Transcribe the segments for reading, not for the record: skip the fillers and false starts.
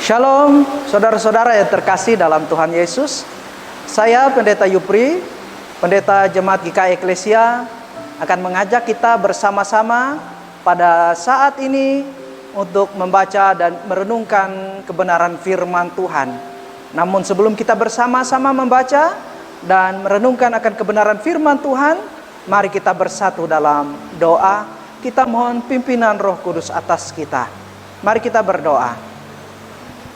Shalom, saudara-saudara yang terkasih dalam Tuhan Yesus. Saya Pendeta Yupri, Pendeta Jemaat GKI Eklesia, akan mengajak kita bersama-sama pada saat ini untuk membaca dan merenungkan kebenaran firman Tuhan. Namun sebelum kita bersama-sama membaca dan merenungkan akan kebenaran firman Tuhan, mari kita bersatu dalam doa. Kita mohon pimpinan Roh Kudus atas kita. Mari kita berdoa.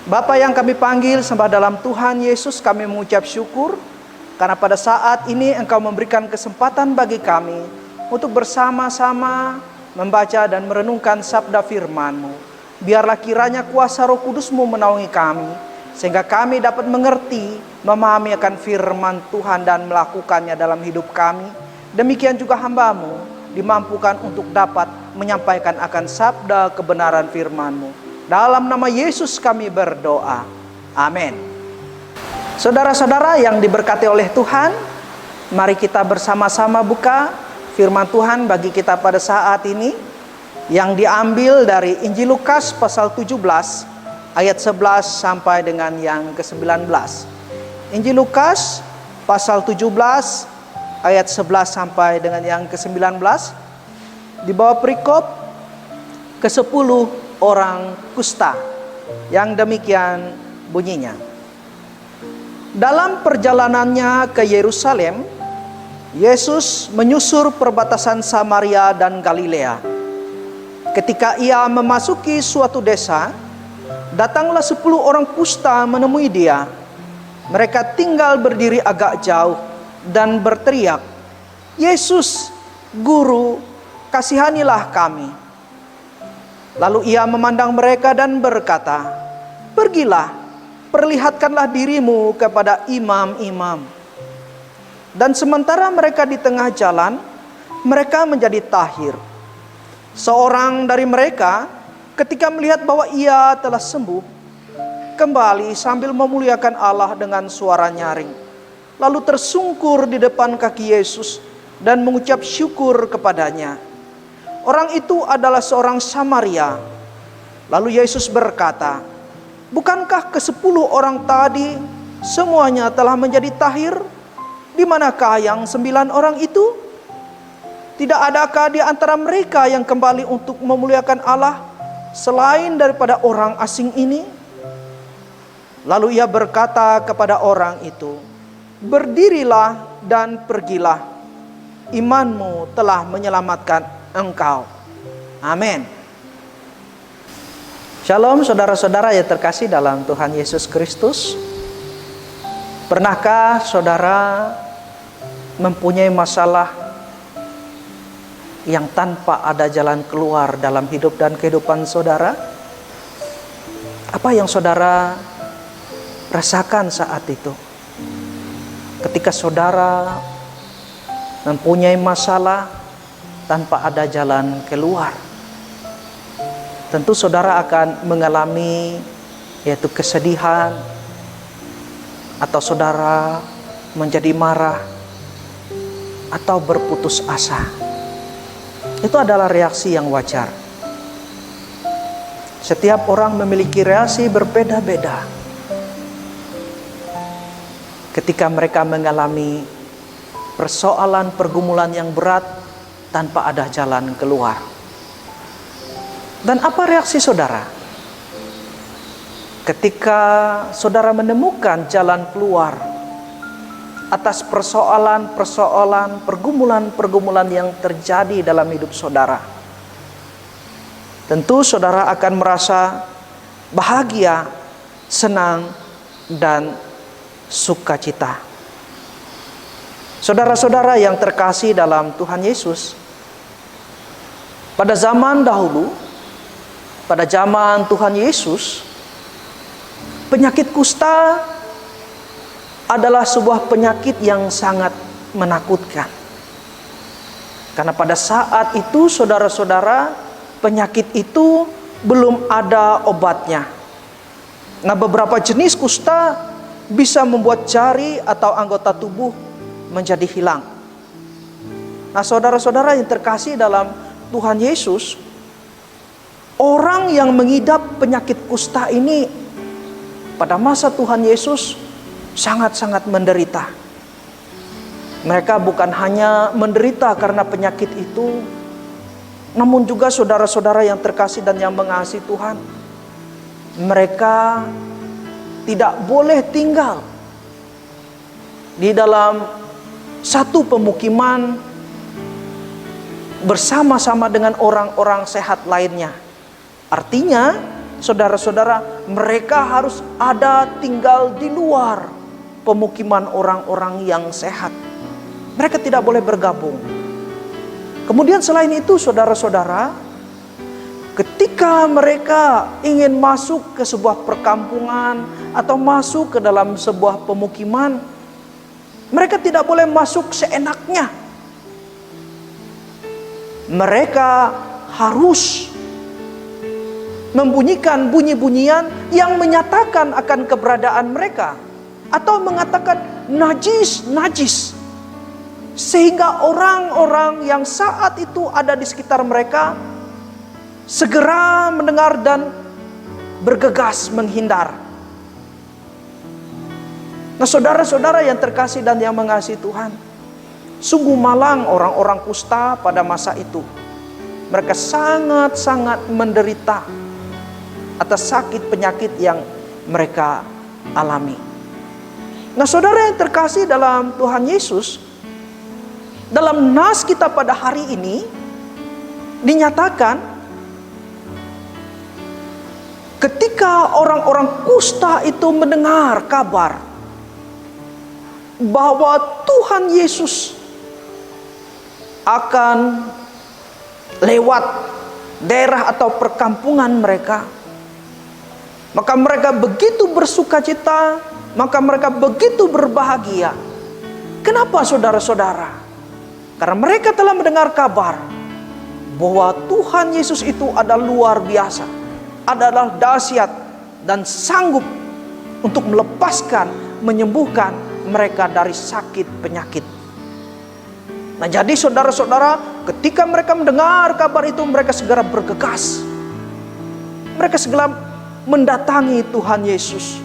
Bapa yang kami panggil sembah dalam Tuhan Yesus, kami mengucap syukur karena pada saat ini Engkau memberikan kesempatan bagi kami untuk bersama-sama membaca dan merenungkan sabda firman-Mu. Biarlah kiranya kuasa Roh Kudus-Mu menaungi kami, sehingga kami dapat mengerti, memahami akan firman Tuhan dan melakukannya dalam hidup kami. Demikian juga hamba-Mu dimampukan untuk dapat menyampaikan akan sabda kebenaran firman-Mu. Dalam nama Yesus kami berdoa. Amin. Saudara-saudara yang diberkati oleh Tuhan, mari kita bersama-sama buka firman Tuhan bagi kita pada saat ini, yang diambil dari Injil Lukas pasal 17 ayat 11 sampai dengan yang ke-19. Injil Lukas pasal 17 ayat 11 sampai dengan yang ke-19, di bawah perikop ke-10 orang kusta, yang demikian bunyinya. Dalam perjalanannya ke Yerusalem, Yesus menyusur perbatasan Samaria dan Galilea. Ketika ia memasuki suatu desa, datanglah 10 orang kusta menemui dia. Mereka tinggal berdiri agak jauh dan berteriak, "Yesus, Guru, kasihanilah kami." Lalu ia memandang mereka dan berkata, "Pergilah, perlihatkanlah dirimu kepada imam-imam." Dan sementara mereka di tengah jalan, mereka menjadi tahir. Seorang dari mereka, ketika melihat bahwa ia telah sembuh, kembali sambil memuliakan Allah dengan suara nyaring. Lalu tersungkur di depan kaki Yesus dan mengucap syukur kepadanya. Orang itu adalah seorang Samaria. Lalu Yesus berkata, "Bukankah ke-10 orang tadi semuanya telah menjadi tahir? Di manakah yang 9 orang itu? Tidak adakah di antara mereka yang kembali untuk memuliakan Allah selain daripada orang asing ini?" Lalu ia berkata kepada orang itu, "Berdirilah dan pergilah. Imanmu telah menyelamatkan engkau." Amin. Shalom saudara-saudara yang terkasih dalam Tuhan Yesus Kristus. Pernahkah saudara mempunyai masalah yang tanpa ada jalan keluar dalam hidup dan kehidupan saudara? Apa yang saudara rasakan saat itu? Ketika saudara mempunyai masalah tanpa ada jalan keluar, tentu saudara akan mengalami yaitu kesedihan, atau saudara menjadi marah atau berputus asa. Itu adalah reaksi yang wajar. Setiap orang memiliki reaksi berbeda-beda ketika mereka mengalami persoalan pergumulan yang berat tanpa ada jalan keluar. Dan apa reaksi saudara ketika saudara menemukan jalan keluar atas persoalan-persoalan, pergumulan-pergumulan yang terjadi dalam hidup saudara? Tentu saudara akan merasa bahagia, senang, dan sukacita. Saudara-saudara yang terkasih dalam Tuhan Yesus, pada zaman dahulu, pada zaman Tuhan Yesus, penyakit kusta adalah sebuah penyakit yang sangat menakutkan. Karena pada saat itu saudara-saudara, penyakit itu belum ada obatnya. Nah, beberapa jenis kusta bisa membuat jari atau anggota tubuh menjadi hilang. Nah, saudara-saudara yang terkasih dalam Tuhan Yesus, orang yang mengidap penyakit kusta ini pada masa Tuhan Yesus sangat-sangat menderita. Mereka bukan hanya menderita karena penyakit itu, namun juga saudara-saudara yang terkasih dan yang mengasihi Tuhan, mereka tidak boleh tinggal di dalam satu pemukiman bersama-sama dengan orang-orang sehat lainnya. Artinya, saudara-saudara, mereka harus ada tinggal di luar pemukiman orang-orang yang sehat. Mereka tidak boleh bergabung. Kemudian selain itu, saudara-saudara, ketika mereka ingin masuk ke sebuah perkampungan atau masuk ke dalam sebuah pemukiman, mereka tidak boleh masuk seenaknya. Mereka harus membunyikan bunyi-bunyian yang menyatakan akan keberadaan mereka, atau mengatakan najis, najis. Sehingga orang-orang yang saat itu ada di sekitar mereka segera mendengar dan bergegas menghindar. Nah, saudara-saudara yang terkasih dan yang mengasihi Tuhan, sungguh malang orang-orang kusta pada masa itu. Mereka sangat-sangat menderita atas sakit penyakit yang mereka alami. Nah, saudara yang terkasih dalam Tuhan Yesus, dalam nas kita pada hari ini dinyatakan ketika orang-orang kusta itu mendengar kabar bahwa Tuhan Yesus akan lewat daerah atau perkampungan mereka, maka mereka begitu bersukacita, maka mereka begitu berbahagia. Kenapa, saudara-saudara? Karena mereka telah mendengar kabar bahwa Tuhan Yesus itu adalah luar biasa, adalah dahsyat dan sanggup untuk melepaskan, menyembuhkan mereka dari sakit penyakit. Nah, jadi saudara-saudara, ketika mereka mendengar kabar itu, mereka segera bergegas. Mereka segera mendatangi Tuhan Yesus.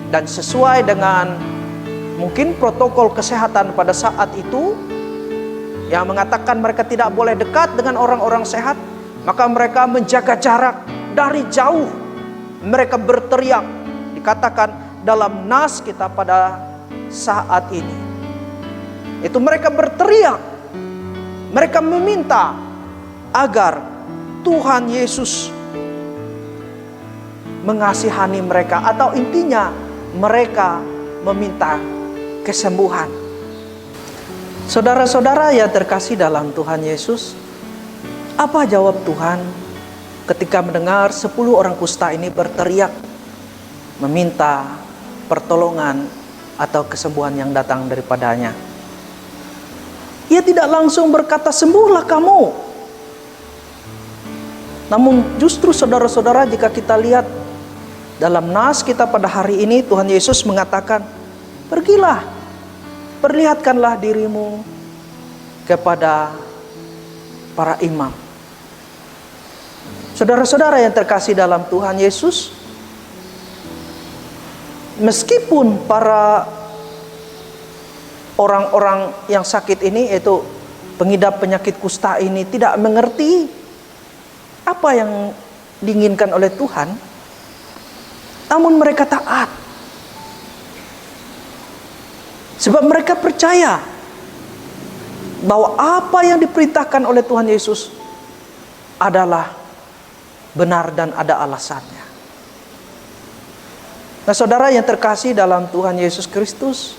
Dan sesuai dengan mungkin protokol kesehatan pada saat itu, yang mengatakan mereka tidak boleh dekat dengan orang-orang sehat, maka mereka menjaga jarak dari jauh. Mereka berteriak, dikatakan dalam nas kita pada saat ini, itu mereka berteriak, mereka meminta agar Tuhan Yesus mengasihani mereka, atau intinya mereka meminta kesembuhan. Saudara-saudara yang terkasih dalam Tuhan Yesus, apa jawab Tuhan ketika mendengar 10 orang kusta ini berteriak meminta pertolongan atau kesembuhan yang datang daripadanya? Ia tidak langsung berkata, "Sembuhlah kamu." Namun justru saudara-saudara, jika kita lihat dalam nas kita pada hari ini, Tuhan Yesus mengatakan, "Pergilah, perlihatkanlah dirimu kepada para imam." Saudara-saudara yang terkasih dalam Tuhan Yesus, meskipun para orang-orang yang sakit ini, yaitu pengidap penyakit kusta ini, tidak mengerti apa yang diinginkan oleh Tuhan, namun mereka taat. Sebab mereka percaya bahwa apa yang diperintahkan oleh Tuhan Yesus adalah benar dan ada alasannya. Nah, saudara yang terkasih dalam Tuhan Yesus Kristus,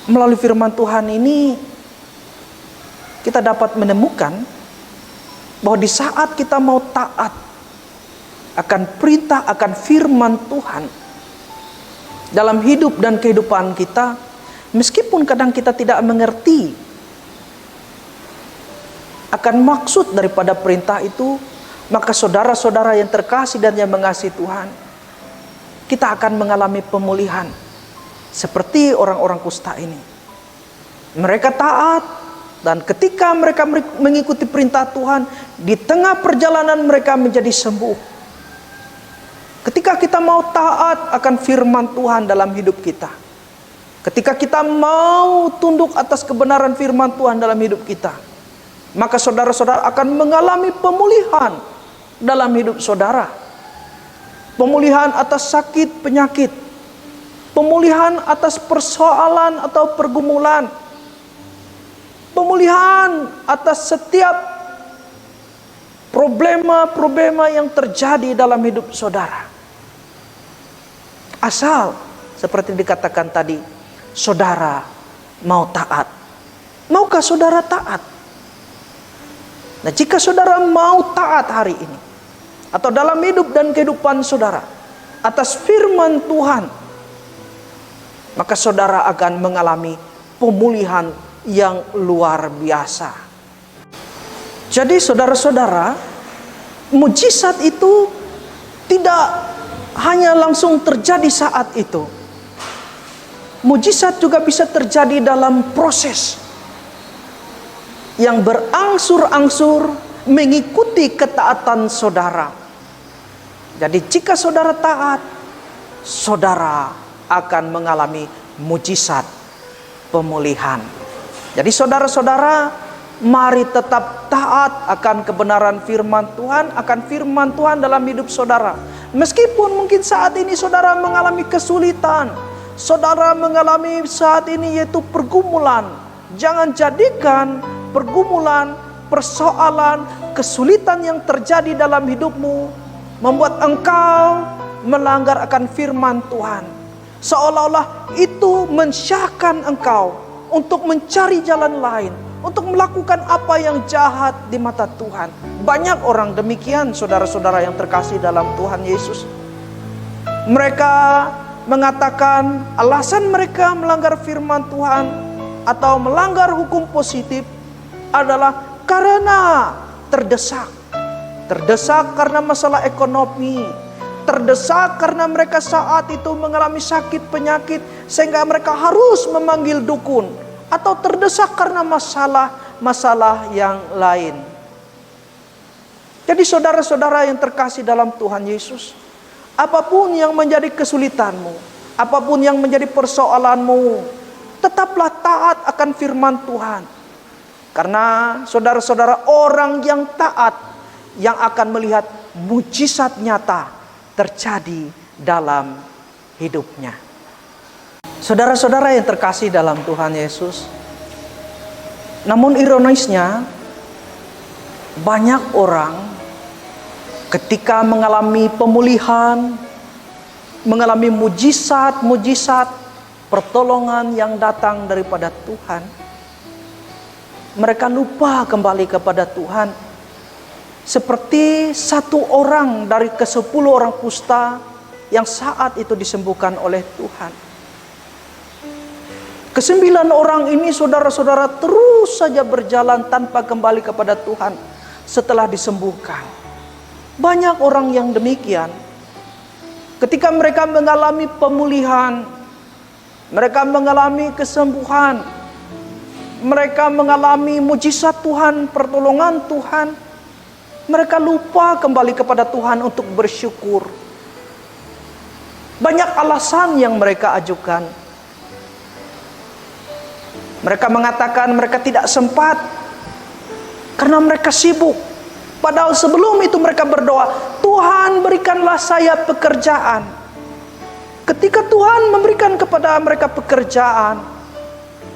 melalui firman Tuhan ini kita dapat menemukan bahwa di saat kita mau taat akan perintah, akan firman Tuhan dalam hidup dan kehidupan kita, meskipun kadang kita tidak mengerti akan maksud daripada perintah itu, maka saudara-saudara yang terkasih dan yang mengasihi Tuhan, kita akan mengalami pemulihan seperti orang-orang kusta ini. Mereka taat, dan ketika mereka mengikuti perintah Tuhan, di tengah perjalanan mereka menjadi sembuh. Ketika kita mau taat akan firman Tuhan dalam hidup kita, ketika kita mau tunduk atas kebenaran firman Tuhan dalam hidup kita, maka saudara-saudara akan mengalami pemulihan dalam hidup saudara. Pemulihan atas sakit penyakit, pemulihan atas persoalan atau pergumulan, pemulihan atas setiap problema-problema yang terjadi dalam hidup saudara. Asal seperti dikatakan tadi, saudara mau taat. Maukah saudara taat? Nah, jika saudara mau taat hari ini, atau dalam hidup dan kehidupan saudara, atas firman Tuhan, maka saudara akan mengalami pemulihan yang luar biasa. Jadi saudara-saudara, mujizat itu tidak hanya langsung terjadi saat itu. Mujizat juga bisa terjadi dalam proses yang berangsur-angsur mengikuti ketaatan saudara. Jadi jika saudara taat, saudara akan mengalami mujizat pemulihan. Jadi saudara-saudara, mari tetap taat akan kebenaran firman Tuhan, akan firman Tuhan dalam hidup saudara. Meskipun mungkin saat ini saudara mengalami kesulitan, saudara mengalami saat ini yaitu pergumulan. Jangan jadikan pergumulan, persoalan, kesulitan yang terjadi dalam hidupmu membuat engkau melanggar akan firman Tuhan. Seolah-olah itu mensyahkan engkau untuk mencari jalan lain, untuk melakukan apa yang jahat di mata Tuhan. Banyak orang demikian, saudara-saudara yang terkasih dalam Tuhan Yesus. Mereka mengatakan alasan mereka melanggar firman Tuhan atau melanggar hukum positif adalah karena terdesak. Terdesak karena masalah ekonomi, terdesak karena mereka saat itu mengalami sakit penyakit sehingga mereka harus memanggil dukun, atau terdesak karena masalah yang lain. Jadi saudara-saudara yang terkasih dalam Tuhan Yesus, apapun yang menjadi kesulitanmu, apapun yang menjadi persoalanmu, tetaplah taat akan firman Tuhan. Karena saudara-saudara, orang yang taat yang akan melihat mujizat nyata terjadi dalam hidupnya. Saudara-saudara yang terkasih dalam Tuhan Yesus, namun ironisnya banyak orang ketika mengalami pemulihan, mengalami mujizat-mujizat, pertolongan yang datang daripada Tuhan, mereka lupa kembali kepada Tuhan. Seperti satu orang dari ke-10 orang kusta yang saat itu disembuhkan oleh Tuhan. Ke-9 orang ini saudara-saudara terus saja berjalan tanpa kembali kepada Tuhan setelah disembuhkan. Banyak orang yang demikian. Ketika mereka mengalami pemulihan, mereka mengalami kesembuhan, mereka mengalami mujizat Tuhan, pertolongan Tuhan, mereka lupa kembali kepada Tuhan untuk bersyukur. Banyak alasan yang mereka ajukan. Mereka mengatakan mereka tidak sempat karena mereka sibuk. Padahal sebelum itu mereka berdoa, Tuhan berikanlah saya pekerjaan. Ketika Tuhan memberikan kepada mereka pekerjaan,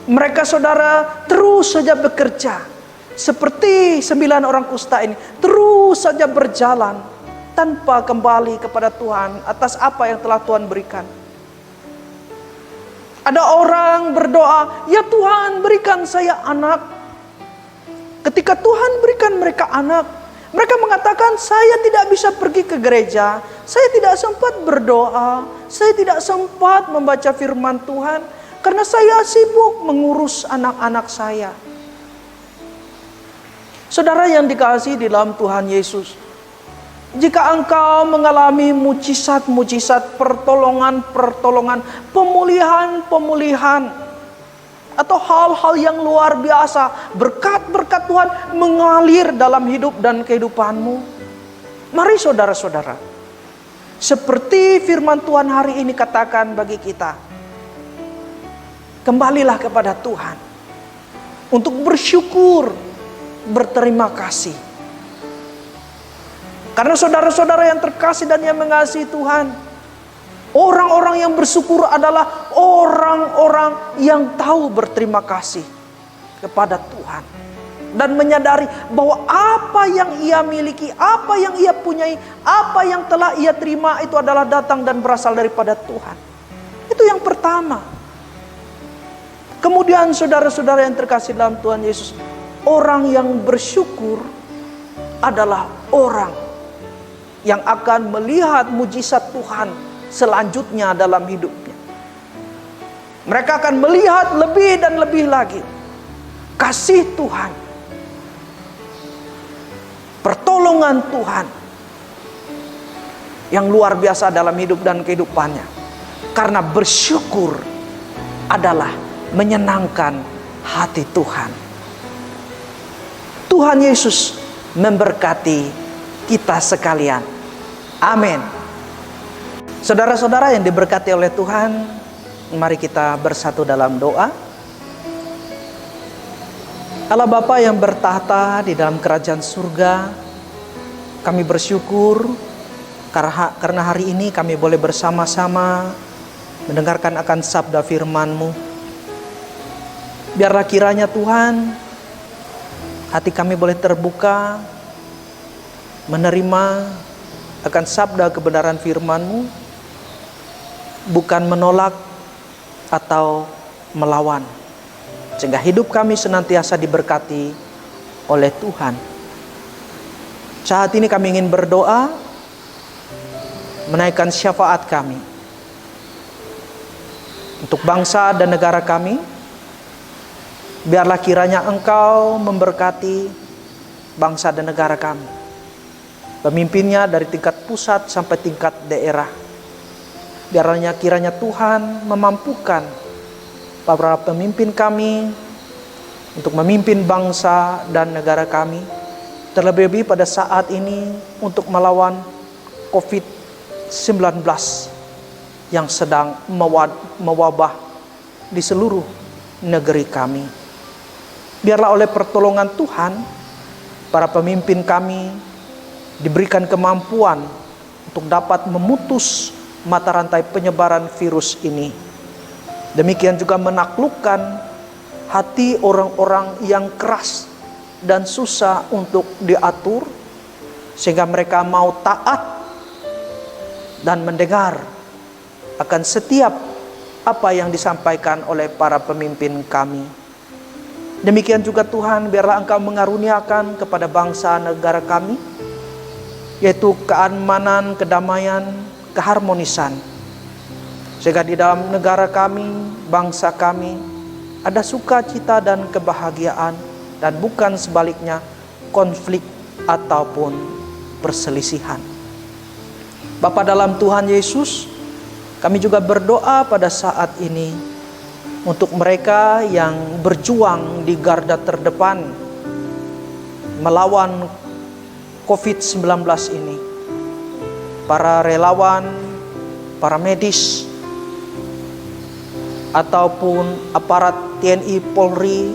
mereka saudara terus saja bekerja. Seperti 9 orang kusta ini, terus saja berjalan tanpa kembali kepada Tuhan atas apa yang telah Tuhan berikan. Ada orang berdoa, ya Tuhan berikan saya anak. Ketika Tuhan berikan mereka anak, mereka mengatakan saya tidak bisa pergi ke gereja, saya tidak sempat berdoa, saya tidak sempat membaca firman Tuhan karena saya sibuk mengurus anak-anak saya. Saudara yang dikasihi di dalam Tuhan Yesus, jika engkau mengalami mujizat-mujizat, pertolongan-pertolongan, pemulihan-pemulihan, atau hal-hal yang luar biasa, berkat-berkat Tuhan mengalir dalam hidup dan kehidupanmu, mari saudara-saudara, Seperti firman Tuhan hari ini katakan bagi kita, kembalilah kepada Tuhan untuk bersyukur, berterima kasih. Karena saudara-saudara yang terkasih dan yang mengasihi Tuhan, orang-orang yang bersyukur adalah orang-orang yang tahu berterima kasih kepada Tuhan. Dan menyadari bahwa apa yang ia miliki, apa yang ia punyai, apa yang telah ia terima itu adalah datang dan berasal daripada Tuhan. Itu yang pertama. Kemudian saudara-saudara yang terkasih dalam Tuhan Yesus, orang yang bersyukur adalah orang yang akan melihat mujizat Tuhan selanjutnya dalam hidupnya. Mereka akan melihat lebih dan lebih lagi kasih Tuhan, pertolongan Tuhan yang luar biasa dalam hidup dan kehidupannya. Karena bersyukur adalah menyenangkan hati Tuhan. Tuhan Yesus memberkati kita sekalian. Amin. Saudara-saudara yang diberkati oleh Tuhan, mari kita bersatu dalam doa. Allah Bapa yang bertahta di dalam kerajaan surga, kami bersyukur karena hari ini kami boleh bersama-sama mendengarkan akan sabda firman-Mu. Biarlah kiranya Tuhan, hati kami boleh terbuka, menerima akan sabda kebenaran firman-Mu, bukan menolak atau melawan. Sehingga hidup kami senantiasa diberkati oleh Tuhan. Saat ini kami ingin berdoa, menaikkan syafaat kami untuk bangsa dan negara kami. Biarlah kiranya Engkau memberkati bangsa dan negara kami, pemimpinnya dari tingkat pusat sampai tingkat daerah. Biarlah kiranya Tuhan memampukan para pemimpin kami untuk memimpin bangsa dan negara kami, terlebih-lebih pada saat ini untuk melawan COVID-19 yang sedang mewabah di seluruh negeri kami. Biarlah oleh pertolongan Tuhan, para pemimpin kami diberikan kemampuan untuk dapat memutus mata rantai penyebaran virus ini. Demikian juga menaklukkan hati orang-orang yang keras dan susah untuk diatur, sehingga mereka mau taat dan mendengar akan setiap apa yang disampaikan oleh para pemimpin kami. Demikian juga Tuhan, biarlah Engkau mengaruniakan kepada bangsa negara kami, yaitu keamanan, kedamaian, keharmonisan. Sehingga di dalam negara kami, bangsa kami, ada sukacita dan kebahagiaan, dan bukan sebaliknya konflik ataupun perselisihan. Bapa dalam Tuhan Yesus, kami juga berdoa pada saat ini untuk mereka yang berjuang di garda terdepan melawan COVID-19 ini. Para relawan, para medis, ataupun aparat TNI Polri,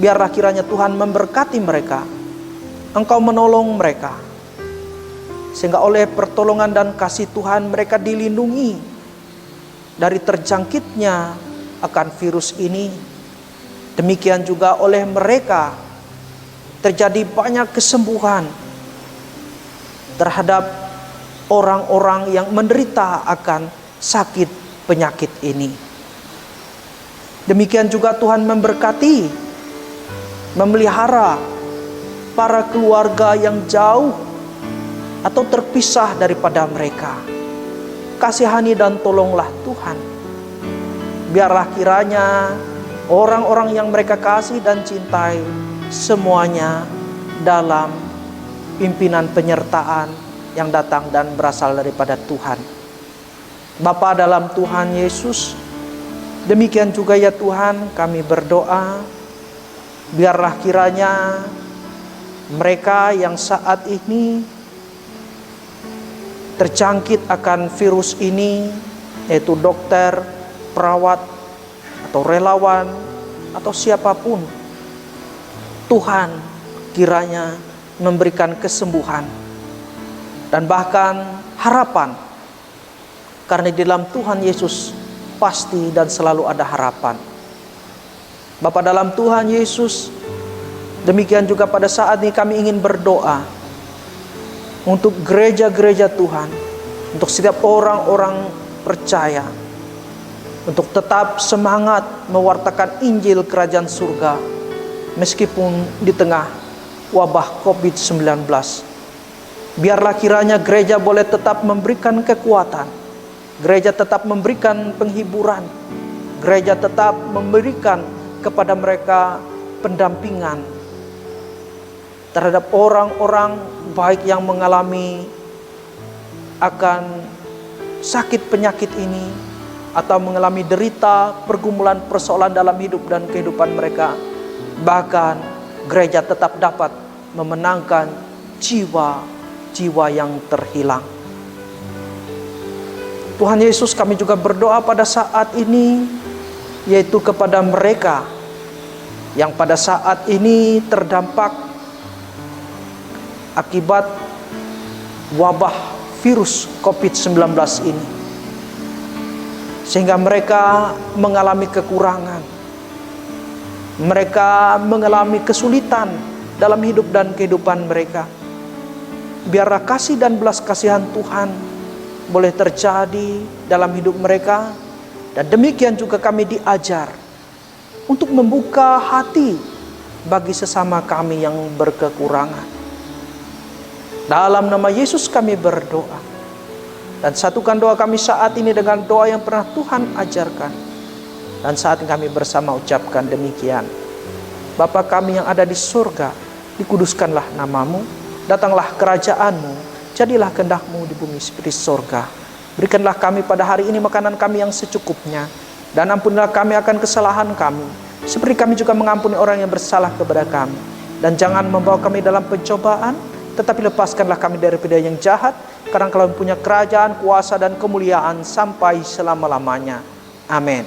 biarlah kiranya Tuhan memberkati mereka. Engkau menolong mereka, sehingga oleh pertolongan dan kasih Tuhan mereka dilindungi dari terjangkitnya akan virus ini. Demikian juga oleh mereka terjadi banyak kesembuhan terhadap orang-orang yang menderita akan sakit penyakit ini. Demikian juga Tuhan memberkati, memelihara para keluarga yang jauh atau terpisah daripada mereka. Kasihani dan tolonglah Tuhan. Biarlah kiranya orang-orang yang mereka kasih dan cintai semuanya dalam pimpinan penyertaan yang datang dan berasal daripada Tuhan. Bapa dalam Tuhan Yesus, demikian juga ya Tuhan, kami berdoa, biarlah kiranya mereka yang saat ini terjangkit akan virus ini, yaitu dokter, perawat, atau relawan, atau siapapun, Tuhan kiranya memberikan kesembuhan dan bahkan harapan, karena di dalam Tuhan Yesus pasti dan selalu ada harapan. Bapa dalam Tuhan Yesus, demikian juga pada saat ini kami ingin berdoa untuk gereja-gereja Tuhan, untuk setiap orang-orang percaya, untuk tetap semangat mewartakan Injil Kerajaan Surga meskipun di tengah wabah COVID-19. Biarlah kiranya gereja boleh tetap memberikan kekuatan, gereja tetap memberikan penghiburan, gereja tetap memberikan kepada mereka pendampingan terhadap orang-orang baik yang mengalami akan sakit penyakit ini, atau mengalami derita, pergumulan, persoalan dalam hidup dan kehidupan mereka. Bahkan gereja tetap dapat memenangkan jiwa-jiwa yang terhilang. Tuhan Yesus, kami juga berdoa pada saat ini, yaitu kepada mereka yang pada saat ini terdampak akibat wabah virus COVID-19 ini, sehingga mereka mengalami kekurangan, mereka mengalami kesulitan dalam hidup dan kehidupan mereka. Biarlah kasih dan belas kasihan Tuhan boleh terjadi dalam hidup mereka, dan demikian juga kami diajar untuk membuka hati bagi sesama kami yang berkekurangan. Dalam nama Yesus kami berdoa, dan satukan doa kami saat ini dengan doa yang pernah Tuhan ajarkan. Dan saat ini kami bersama ucapkan demikian: Bapa kami yang ada di surga, dikuduskanlah namamu, datanglah kerajaanmu, jadilah kehendak-Mu di bumi seperti surga. Berikanlah kami pada hari ini makanan kami yang secukupnya, dan ampunilah kami akan kesalahan kami, seperti kami juga mengampuni orang yang bersalah kepada kami. Dan jangan membawa kami dalam pencobaan, tetapi lepaskanlah kami daripada yang jahat, karena Engkau punya kerajaan, kuasa, dan kemuliaan sampai selama-lamanya. Amin.